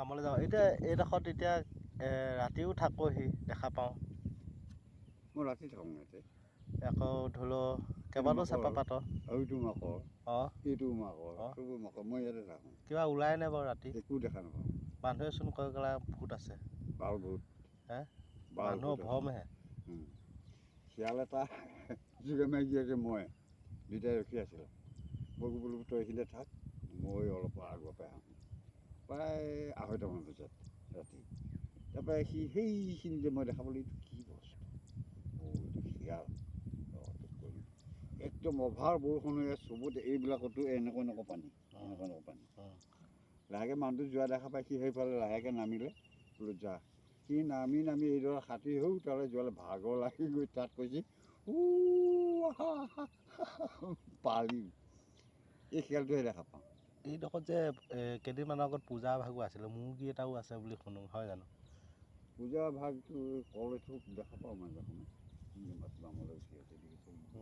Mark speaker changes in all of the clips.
Speaker 1: কামলৈ যাওঁ এতিয়া এইডোখৰত এতিয়া ৰাতিও থাকোহি দেখা পাওঁ
Speaker 2: মই ৰাতি থাকোঁ ইয়াতে
Speaker 1: আকৌ ধৰি লওক কেইবাটাও চেপা পাতৰ
Speaker 2: এইটো মাকৰ
Speaker 1: অঁ
Speaker 2: এইটো মাকৰ
Speaker 1: অঁ
Speaker 2: চববোৰ মাকৰ মই ইয়াতে থাকোঁ
Speaker 1: কিবা ওলাই নে বাৰু ৰাতি
Speaker 2: একো দেখা নাপাওঁ
Speaker 1: মানুহেচোন কয় গ'লা ভূত আছে
Speaker 2: বাল ভূত
Speaker 1: হে
Speaker 2: বাল
Speaker 1: মানুহৰ
Speaker 2: ভূত
Speaker 1: ভ্ৰমহে
Speaker 2: শিয়াল এটা যোগে মাৰি আছে মই দুটাই ৰখি আছিলোঁ মই বোলো তই এইখিনিতে থাক মই অলপ আগৰ পৰাই আহোঁ প্ৰায় 2:30মান বজাত ৰাতি তাৰপৰা সি সেইখিনিতে মই দেখা পালোঁ এইটো কি বস্তু এইটো শিয়াল একদম অভাৰ বৰষুণ হৈ চবতে এইবিলাকতো এনেকুৱা পানী পানী লাহেকৈ মানুহটো যোৱা দেখা পাই সি সেইফালে লাহেকৈ নামিলে বোলো যা সি নামি এইদৰে সাঁতুৰি তালৈ যোৱালে ভাগৰ লাগি গৈ তাত কৈছে পালি এই শিয়ালটোহে দেখা পাওঁ
Speaker 1: এইডোখৰত যে কেইদিনমানৰ আগত পূজা ভাগো আছিলে মুৰ্গী এটাও আছে বুলি শুনো হয় জানো
Speaker 2: পূজা ভাগটো কল এইটো দেখা পাওঁ মাজে সময়ে মাছ বামলৈ উঠি আছে দেখিছে মাছ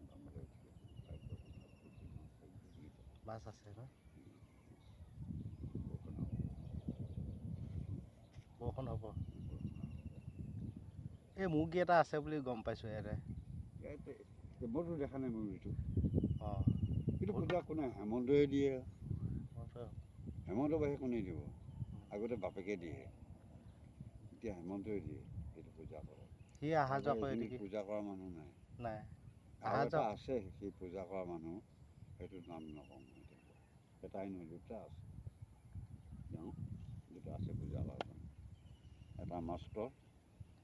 Speaker 2: বামলৈ উঠি আছে
Speaker 1: মাছ আছে ন বৰষুণ হ'ব এই মুৰ্গী এটা আছে বুলি গম পাইছোঁ ইয়াতে
Speaker 2: মইতো দেখা নাই মুৰ্গীটো
Speaker 1: অঁ
Speaker 2: কিন্তু পূজা কোনে হেমন্তই দিয়ে হেমন্তৰ বাহিৰে কোনে দিব আগতে বাপেকে দিয়ে এতিয়া হেমন্তই দিয়ে সেইটো পূজা কৰে
Speaker 1: সি অহা যোৱা কৰে
Speaker 2: এইখিনি
Speaker 1: নেকি
Speaker 2: পূজা কৰা মানুহ নাই
Speaker 1: নাই
Speaker 2: আৰু
Speaker 1: অহা
Speaker 2: এটা
Speaker 1: যোৱা
Speaker 2: আছে সেই পূজা কৰা মানুহ সেইটো নাম নকওঁ এতিয়া এটাই নহয় দুটা আছে তেওঁ দুটা আছে পূজা কৰা মানুহ এটা মাষ্টৰ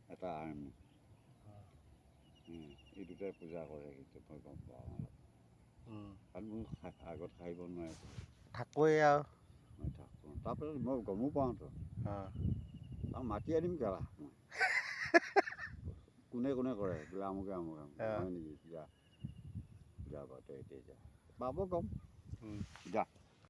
Speaker 2: এটা আৰ্মি এই দুটাই পূজা কৰে কিন্তু মই গম পাওঁ কাৰণ মোৰ আগত খাইব নোৱাৰে
Speaker 1: থাকোৱেই আৰু
Speaker 2: মই থাকোঁ তাৰপিছত মই গমো পাওঁতো আৰু মাতি আনিম কেলা মই কোনে কৰে বোলে আমুকে হয় নেকি যা বাৰু তই এতিয়া যা পাব কম যা